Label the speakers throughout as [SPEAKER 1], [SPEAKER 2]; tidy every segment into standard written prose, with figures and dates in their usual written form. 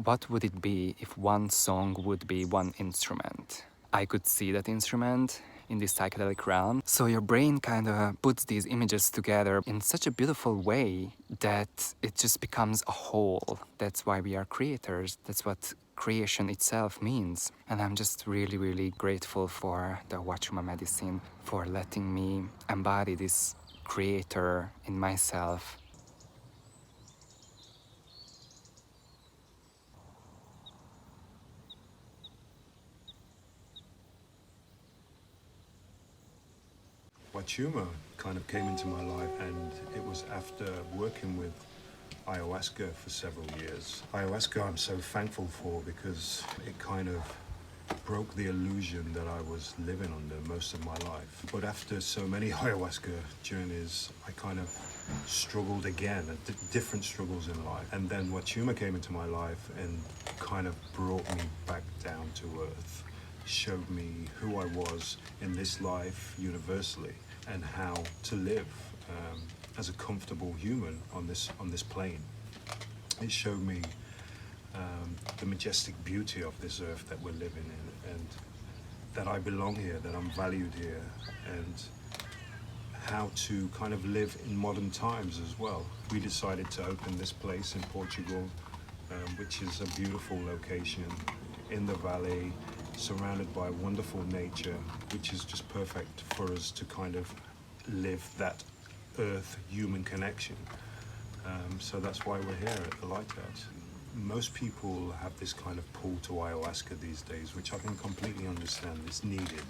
[SPEAKER 1] What would it be if one song would be one instrument? I could see that instrument in this psychedelic realm. So your brain kind of puts these images together in such a beautiful way that it just becomes a whole. That's why we are creators. That's what creation itself means. And I'm just really, really grateful for the HUACHUMA medicine for letting me embody this creator in myself.
[SPEAKER 2] HUACHUMA kind of came into my life, and it was after working with ayahuasca for several years. Ayahuasca I'm so thankful for because it kind of broke the illusion that I was living under most of my life. But after so many ayahuasca journeys, I kind of struggled again at different struggles in life. And then HUACHUMA came into my life and kind of brought me back down to earth, showed me who I was in this life universally and how to live as a comfortable human on this plane. It showed me the majestic beauty of this earth that we're living in, and that I belong here, that I'm valued here, and how to kind of live in modern times as well. We decided to open this place in Portugal, which is a beautiful location in the valley, surrounded by wonderful nature, which is just perfect for us to kind of live that earth-human connection. So that's why we're here at the Lighthouse. Most people have this kind of pull to ayahuasca these days, which I can completely understand. It's needed.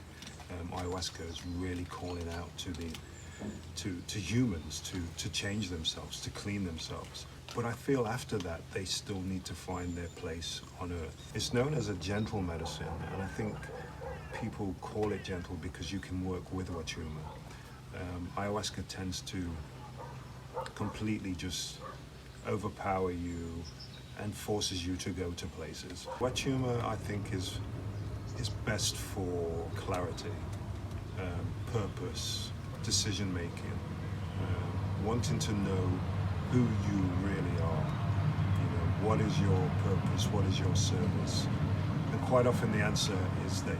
[SPEAKER 2] Ayahuasca is really calling out to humans to change themselves, to clean themselves. But I feel after that, they still need to find their place on earth. It's known as a gentle medicine, and I think people call it gentle because you can work with HUACHUMA. Ayahuasca tends to completely just overpower you and forces you to go to places. HUACHUMA, I think, is best for clarity, purpose, decision-making, wanting to know who you really are. You know, what is your purpose? What is your service? And quite often the answer is that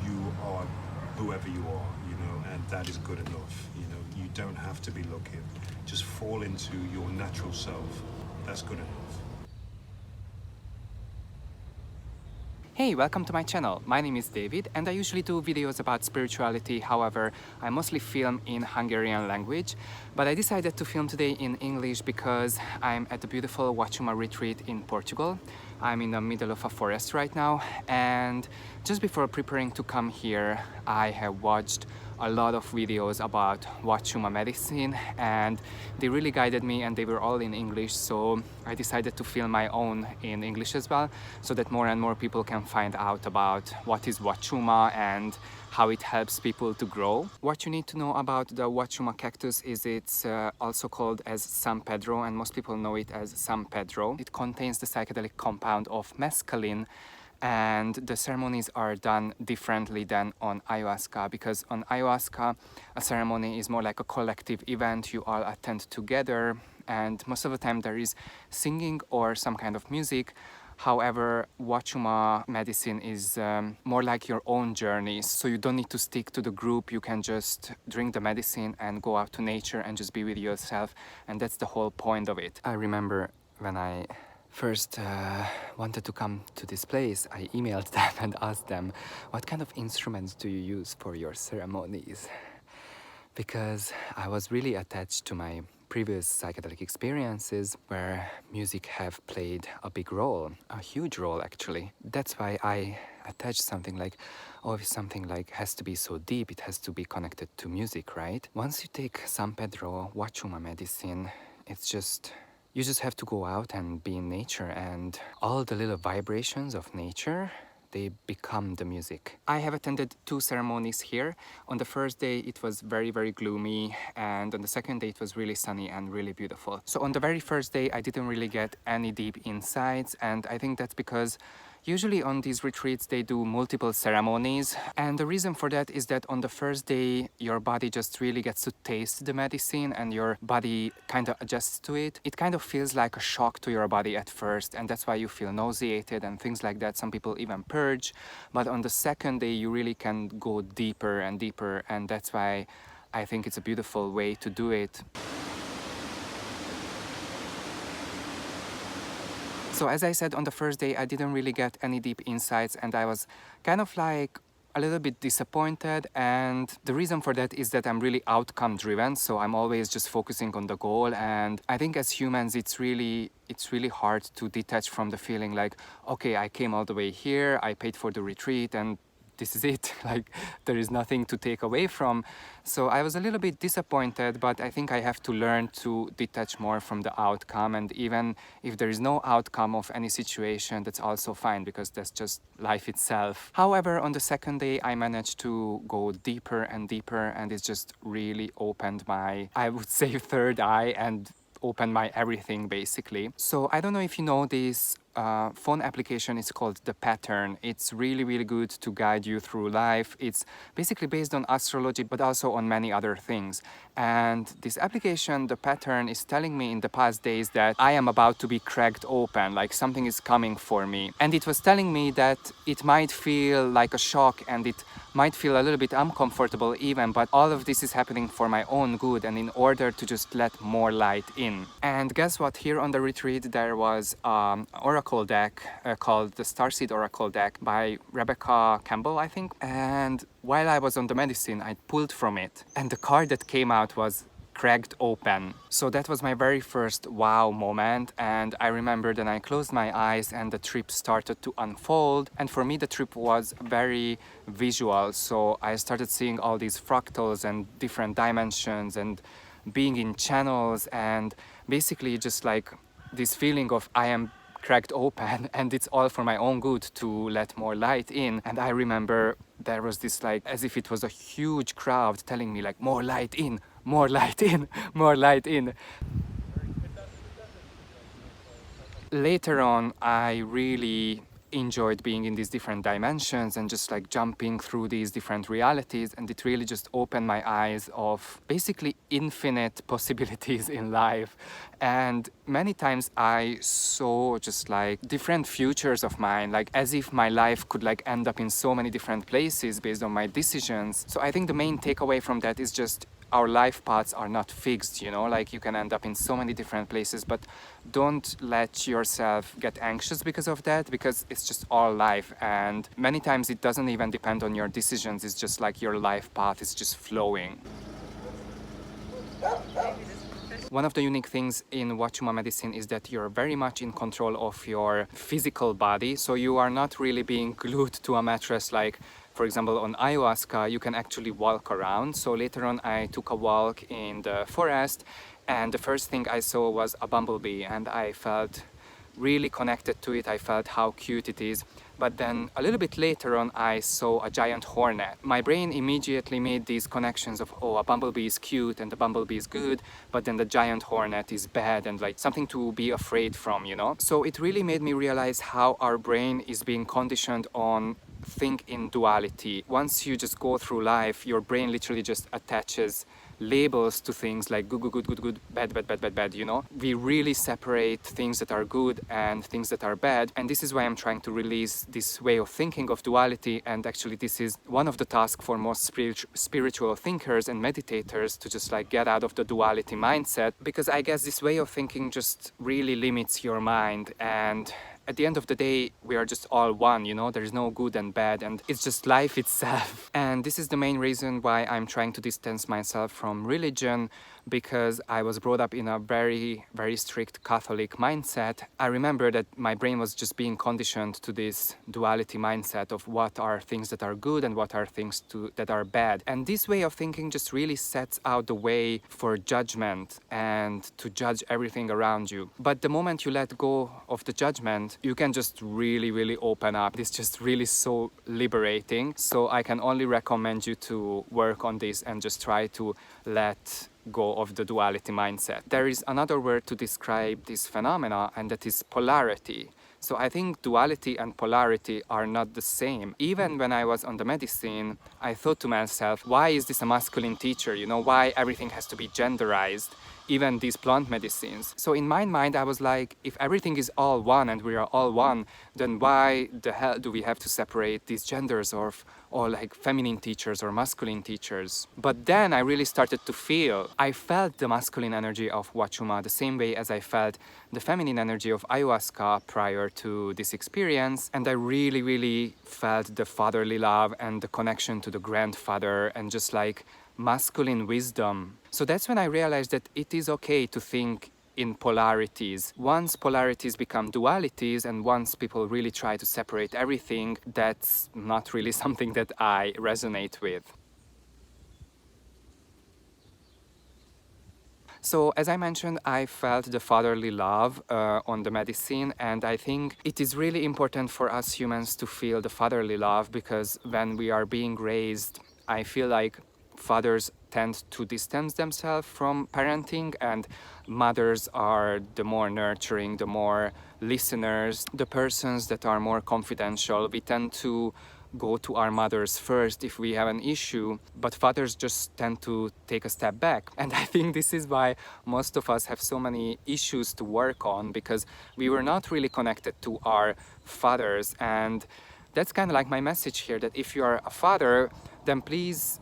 [SPEAKER 2] you are whoever you are, you know, and that is good enough. You know, you don't have to be looking. Just fall into your natural self. That's good enough.
[SPEAKER 1] Hey, welcome to my channel. My name is David and I usually do videos about spirituality. However, I mostly film in Hungarian language, but I decided to film today in English because I'm at the beautiful HUACHUMA retreat in Portugal. I'm in the middle of a forest right now, and just before preparing to come here, I have watched a lot of videos about HUACHUMA medicine, and they really guided me, and they were all in English, so I decided to film my own in English as well, so that more and more people can find out about what is HUACHUMA and how it helps people to grow. What you need to know about the HUACHUMA cactus is it's also called as San Pedro, and most people know it as San Pedro. It contains the psychedelic compound of mescaline, and the ceremonies are done differently than on ayahuasca, because on ayahuasca a ceremony is more like a collective event. You all attend together, and most of the time there is singing or some kind of music. However, HUACHUMA medicine is more like your own journey, so you don't need to stick to the group. You can just drink the medicine and go out to nature and just be with yourself, and that's the whole point of it. I remember when I first wanted to come to this place, I emailed them and asked them, what kind of instruments do you use for your ceremonies? Because I was really attached to my previous psychedelic experiences where music have played a big role, a huge role actually. That's why I attached something like, oh, if something like has to be so deep, it has to be connected to music, right? Once you take San Pedro HUACHUMA medicine, it's just, you just have to go out and be in nature, and all the little vibrations of nature, they become the music. I have attended 2 ceremonies here. On the first day it was very, very gloomy, and on the second day it was really sunny and really beautiful. So on the very first day I didn't really get any deep insights, and I think that's because Usually on these retreats they do multiple ceremonies, and the reason for that is that on the first day your body just really gets to taste the medicine and your body kind of adjusts to it. It kind of feels like a shock to your body at first, and that's why you feel nauseated and things like that. Some people even purge, but on the second day you really can go deeper and deeper, and that's why I think it's a beautiful way to do it. So as I said, on the first day I didn't really get any deep insights, and I was kind of like a little bit disappointed, and the reason for that is that I'm really outcome driven, so I'm always just focusing on the goal, and I think as humans it's really hard to detach from the feeling like, okay, I came all the way here, I paid for the retreat, and this is it. Like, there is nothing to take away from. So I was a little bit disappointed, but I think I have to learn to detach more from the outcome, and even if there is no outcome of any situation, that's also fine, because that's just life itself. However, on the second day I managed to go deeper and deeper, and it just really opened my, I would say, third eye, and opened my everything basically. So I don't know if you know this phone application. Is called The Pattern. It's really good to guide you through life. It's basically based on astrology, but also on many other things. And this application, The Pattern, is telling me in the past days that I am about to be cracked open, like something is coming for me. And it was telling me that it might feel like a shock, and it might feel a little bit uncomfortable even, but all of this is happening for my own good and in order to just let more light in. And guess what? Here on the retreat there was oracle deck called the Starseed Oracle deck by Rebecca Campbell, I think. And while I was on the medicine, I pulled from it, and the card that came out was cracked open. So that was my very first wow moment, and I remember that I closed my eyes and the trip started to unfold. And for me the trip was very visual, so I started seeing all these fractals and different dimensions and being in channels, and basically just like this feeling of I am cracked open and it's all for my own good to let more light in. And I remember there was this, like, as if it was a huge crowd telling me like, more light in, more light in, more light in. Later on I really enjoyed being in these different dimensions and just like jumping through these different realities, and it really just opened my eyes of basically infinite possibilities in life. And many times I saw just like different futures of mine, like as if my life could like end up in so many different places based on my decisions. So I think the main takeaway from that is just our life paths are not fixed, you know, like you can end up in so many different places, but don't let yourself get anxious because of that, because it's just all life, and many times it doesn't even depend on your decisions. It's just like your life path is just flowing. One of the unique things in HUACHUMA medicine is that you're very much in control of your physical body, so you are not really being glued to a mattress. Like, for example, on ayahuasca, you can actually walk around. So later on, I took a walk in the forest, and the first thing I saw was a bumblebee, and I felt really connected to it. I felt how cute it is. But then a little bit later on, I saw a giant hornet. My brain immediately made these connections of, oh, a bumblebee is cute and the bumblebee is good, but then the giant hornet is bad and like something to be afraid from, you know? So it really made me realize how our brain is being conditioned on think in duality. Once you just go through life, your brain literally just attaches labels to things like good, good, good, good, bad, bad, bad, bad, bad, you know? We really separate things that are good and things that are bad, and this is why I'm trying to release this way of thinking of duality. And actually this is one of the tasks for most spiritual thinkers and meditators, to just like get out of the duality mindset, because I guess this way of thinking just really limits your mind, and at the end of the day, we are just all one, you know, there is no good and bad, and it's just life itself. And this is the main reason why I'm trying to distance myself from religion, because I was brought up in a very, very strict Catholic mindset. I remember that my brain was just being conditioned to this duality mindset of what are things that are good and what are things that are bad. And this way of thinking just really sets out the way for judgment and to judge everything around you. But the moment you let go of the judgment, you can just really, really open up. It's just really so liberating. So I can only recommend you to work on this and just try to let go of the duality mindset. There is another word to describe this phenomena, and that is polarity. So I think duality and polarity are not the same. Even when I was on the medicine, I thought to myself, why is this a masculine teacher? You know, why everything has to be genderized? Even these plant medicines. So in my mind, I was like, if everything is all one and we are all one, then why the hell do we have to separate these genders or like feminine teachers or masculine teachers? But then I really started to feel, I felt the masculine energy of Huachuma the same way as I felt the feminine energy of ayahuasca prior to this experience. And I really, really felt the fatherly love and the connection to the grandfather and just like masculine wisdom. So that's when I realized that it is okay to think in polarities. Once polarities become dualities and once people really try to separate everything, that's not really something that I resonate with. So as I mentioned, I felt the fatherly love on the medicine, and I think it is really important for us humans to feel the fatherly love, because when we are being raised, I feel like fathers tend to distance themselves from parenting, and mothers are the more nurturing, the more listeners, the persons that are more confidential. We tend to go to our mothers first if we have an issue, but fathers just tend to take a step back. And I think this is why most of us have so many issues to work on, because we were not really connected to our fathers. And that's kind of like my message here, that if you are a father, then please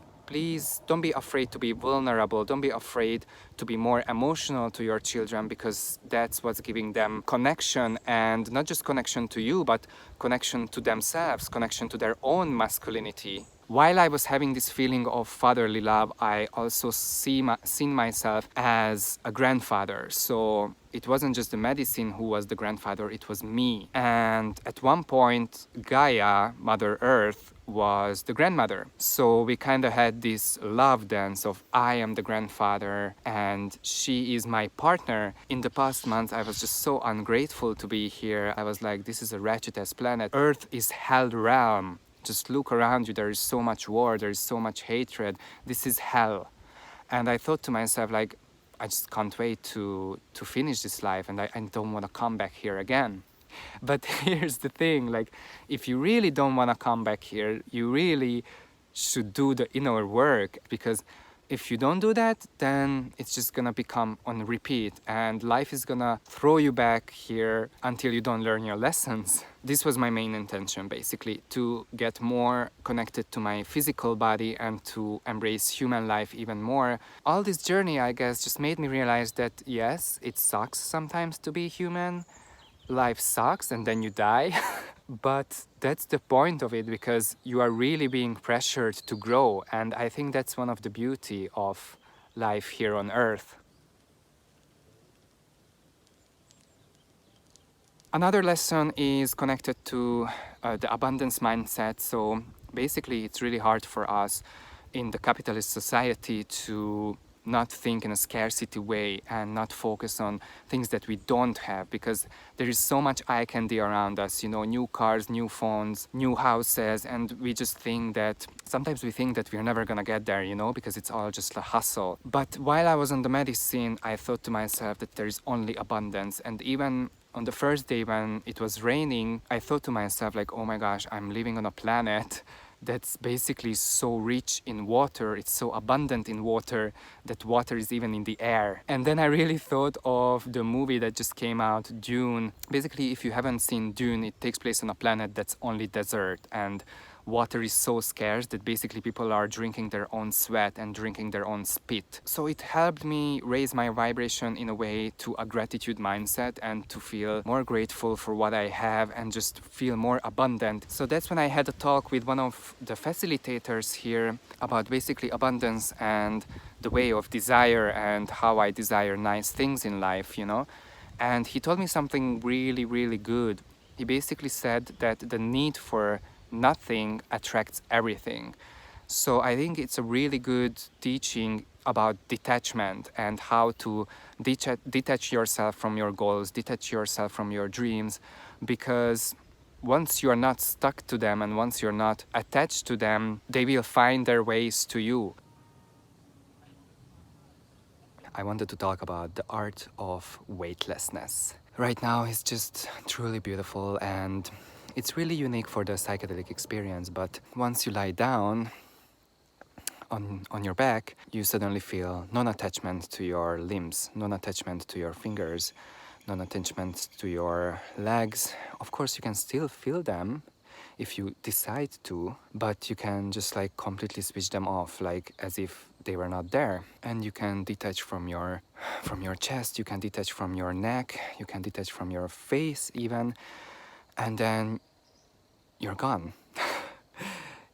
[SPEAKER 1] don't be afraid to be vulnerable. Don't be afraid to be more emotional to your children, because that's what's giving them connection, and not just connection to you, but connection to themselves, connection to their own masculinity. While I was having this feeling of fatherly love, I also seen myself as a grandfather. So it wasn't just the medicine who was the grandfather, it was me. And at one point, Gaia, Mother Earth, was the grandmother. So we kind of had this love dance of I am the grandfather and she is my partner. In the past months, I was just so ungrateful to be here. I was like, this is a wretched-ass planet. Earth is hell realm. Just look around you, there is so much war, there is so much hatred. This is hell. And I thought to myself, like, I just can't wait to finish this life, and I don't want to come back here again. But here's the thing, like, if you really don't want to come back here, you really should do the inner work, because if you don't do that, then it's just gonna become on repeat, and life is gonna throw you back here until you don't learn your lessons. This was my main intention, basically, to get more connected to my physical body and to embrace human life even more. All this journey, I guess, just made me realize that yes, it sucks sometimes to be human. Life sucks and then you die. But that's the point of it, because you are really being pressured to grow. And I think that's one of the beauty of life here on Earth. Another lesson is connected to the abundance mindset. So basically, it's really hard for us in the capitalist society to not think in a scarcity way and not focus on things that we don't have, because there is so much eye candy around us, you know, new cars, new phones, new houses, and we just think that sometimes we think that we're never gonna get there, you know, because it's all just a hustle. But while I was on the medicine, I thought to myself that there is only abundance. And even on the first day when it was raining, I thought to myself, like, oh my gosh, I'm living on a planet that's basically so rich in water, it's so abundant in water, that water is even in the air. And then I really thought of the movie that just came out, Dune. Basically, if you haven't seen Dune, it takes place on a planet that's only desert, and water is so scarce that basically people are drinking their own sweat and drinking their own spit. So it helped me raise my vibration in a way to a gratitude mindset and to feel more grateful for what I have and just feel more abundant. So that's when I had a talk with one of the facilitators here about basically abundance and the way of desire and how I desire nice things in life, you know. And he told me something really, really good. He basically said that the need for nothing attracts everything. So I think it's a really good teaching about detachment and how to detach yourself from your goals, detach yourself from your dreams, because once you're not stuck to them and once you're not attached to them, they will find their ways to you. I wanted to talk about the art of weightlessness. right now is just truly beautiful, and it's really unique for the psychedelic experience. But once you lie down on your back, you suddenly feel non-attachment to your limbs, non-attachment to your fingers, non-attachment to your legs. Of course, you can still feel them if you decide to, but you can just like completely switch them off, like as if they were not there. And you can detach from your chest, you can detach from your neck, you can detach from your face even, and then you're gone.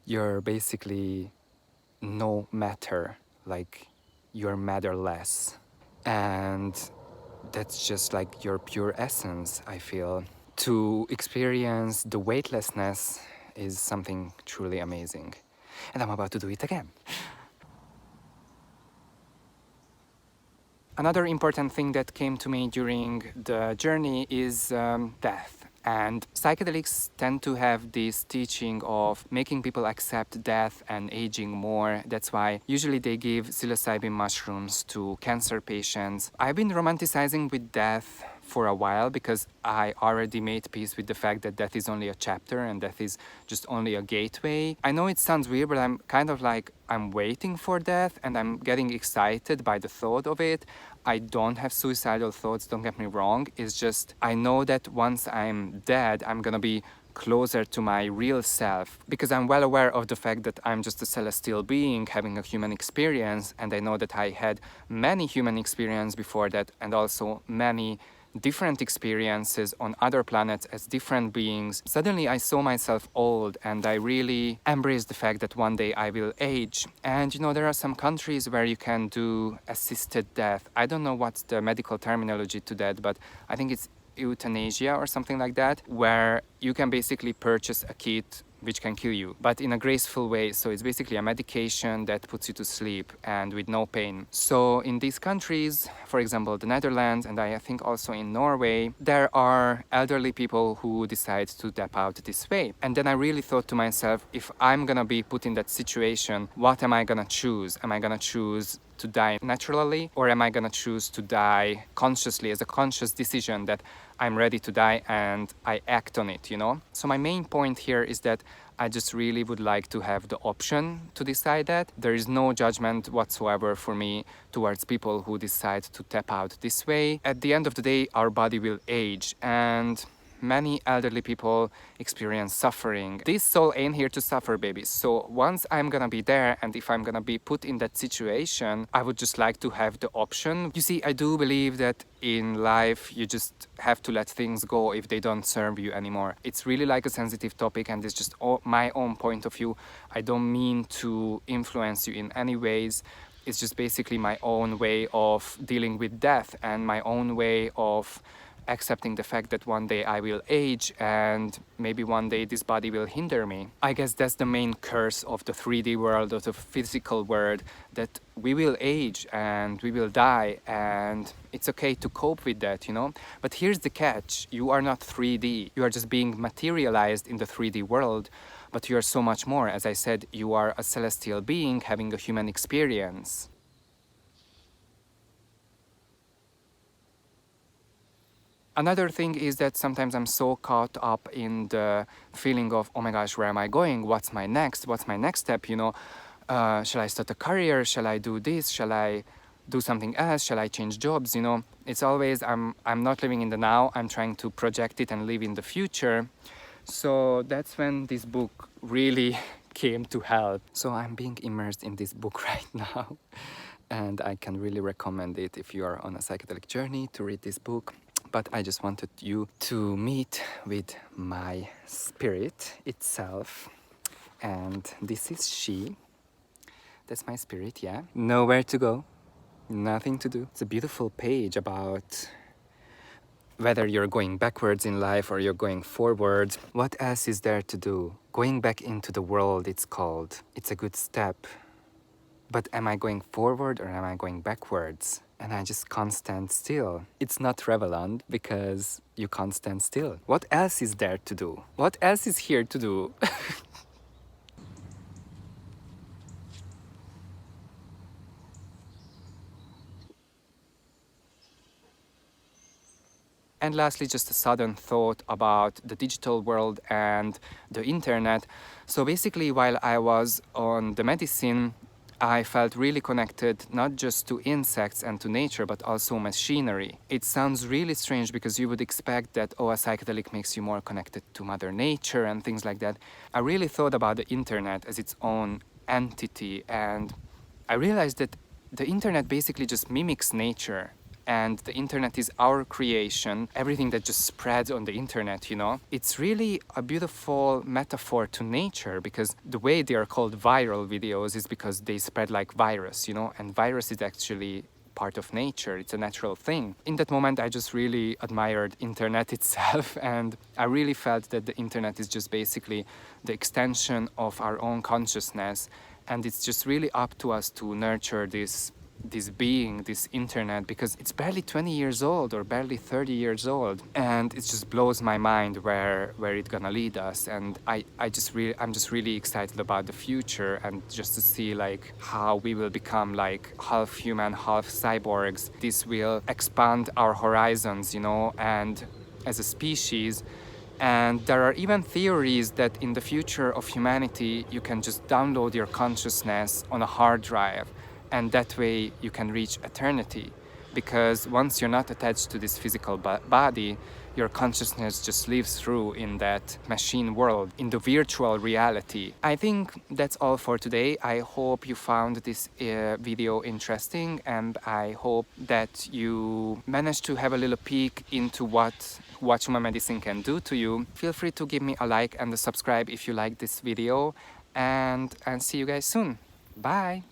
[SPEAKER 1] You're basically no matter, like you're matterless. And that's just like your pure essence, I feel. To experience the weightlessness is something truly amazing. And I'm about to do it again. Another important thing that came to me during the journey is death. And psychedelics tend to have this teaching of making people accept death and aging more. That's why usually they give psilocybin mushrooms to cancer patients. I've been romanticizing with death for a while because I already made peace with the fact that death is only a chapter and death is just only a gateway. I know it sounds weird, but I'm kind of like, I'm waiting for death and I'm getting excited by the thought of it. I don't have suicidal thoughts, don't get me wrong. It's just, I know that once I'm dead, I'm gonna be closer to my real self, because I'm well aware of the fact that I'm just a celestial being having a human experience, and I know that I had many human experiences before that, and also many different experiences on other planets as different beings. Suddenly I saw myself old, and I really embraced the fact that one day I will age. And you know, there are some countries where you can do assisted death. I don't know what's the medical terminology to that, but I think it's euthanasia or something like that, where you can basically purchase a kit which can kill you, but in a graceful way. So it's basically a medication that puts you to sleep and with no pain. So in these countries, for example, the Netherlands, and I think also in Norway, there are elderly people who decide to tap out this way. And then I really thought to myself, if I'm gonna be put in that situation, what am I gonna choose? Am I gonna choose to die naturally, or am I gonna choose to die consciously as a conscious decision that I'm ready to die and I act on it, you know? So my main point here is that I just really would like to have the option to decide that. There is no judgment whatsoever for me towards people who decide to tap out this way. At the end of the day, our body will age, and many elderly people experience suffering. This soul ain't here to suffer, baby. So once I'm gonna be there, and if I'm gonna be put in that situation, I would just like to have the option. You see, I do believe that in life you just have to let things go if they don't serve you anymore. It's really like a sensitive topic, and it's just my own point of view. I don't mean to influence you in any ways. It's just basically my own way of dealing with death and my own way of accepting the fact that one day I will age and maybe one day this body will hinder me. I guess that's the main curse of the 3D world, of the physical world, that we will age and we will die, and it's okay to cope with that, you know? But here's the catch: you are not 3D. You are just being materialized in the 3D world, but you are so much more. As I said, you are a celestial being having a human experience. Another thing is that sometimes I'm so caught up in the feeling of, oh my gosh, where am I going? What's my next? What's my next step? You know, shall I start a career? Shall I do this? Shall I do something else? Shall I change jobs? You know, it's always, I'm not living in the now. I'm trying to project it and live in the future. So that's when this book really came to help. So I'm being immersed in this book right now. And I can really recommend it if you are on a psychedelic journey to read this book. But I just wanted you to meet with my spirit itself. And this is she. That's my spirit, yeah. Nowhere to go, nothing to do. It's a beautiful page about whether you're going backwards in life or you're going forward. What else is there to do? Going back into the world, it's called. It's a good step. But am I going forward or am I going backwards? And I just can't stand still. It's not relevant because you can't stand still. What else is there to do? What else is here to do? And lastly, just a sudden thought about the digital world and the internet. So basically, while I was on the medicine, I felt really connected not just to insects and to nature, but also machinery. It sounds really strange because you would expect that, oh, a psychedelic makes you more connected to Mother Nature and things like that. I really thought about the internet as its own entity, and I realized that the internet basically just mimics nature. And the internet is our creation, everything that just spreads on the internet, you know. It's really a beautiful metaphor to nature, because the way they are called viral videos is because they spread like virus, you know, and virus is actually part of nature. It's a natural thing. In that moment, I just really admired internet itself, and I really felt that the internet is just basically the extension of our own consciousness, and it's just really up to us to nurture this being, this internet, because it's barely 20 years old or barely 30 years old, and it just blows my mind where it's gonna lead us. And I'm just really excited about the future, and just to see like how we will become like half human, half cyborgs. This will expand our horizons, you know, and as a species. And there are even theories that in the future of humanity, you can just download your consciousness on a hard drive, and that way you can reach eternity. Because once you're not attached to this physical body, your consciousness just lives through in that machine world, in the virtual reality. I think that's all for today. I hope you found this video interesting, and I hope that you managed to have a little peek into what HUACHUMA medicine can do to you. Feel free to give me a like and a subscribe if you like this video, and see you guys soon. Bye!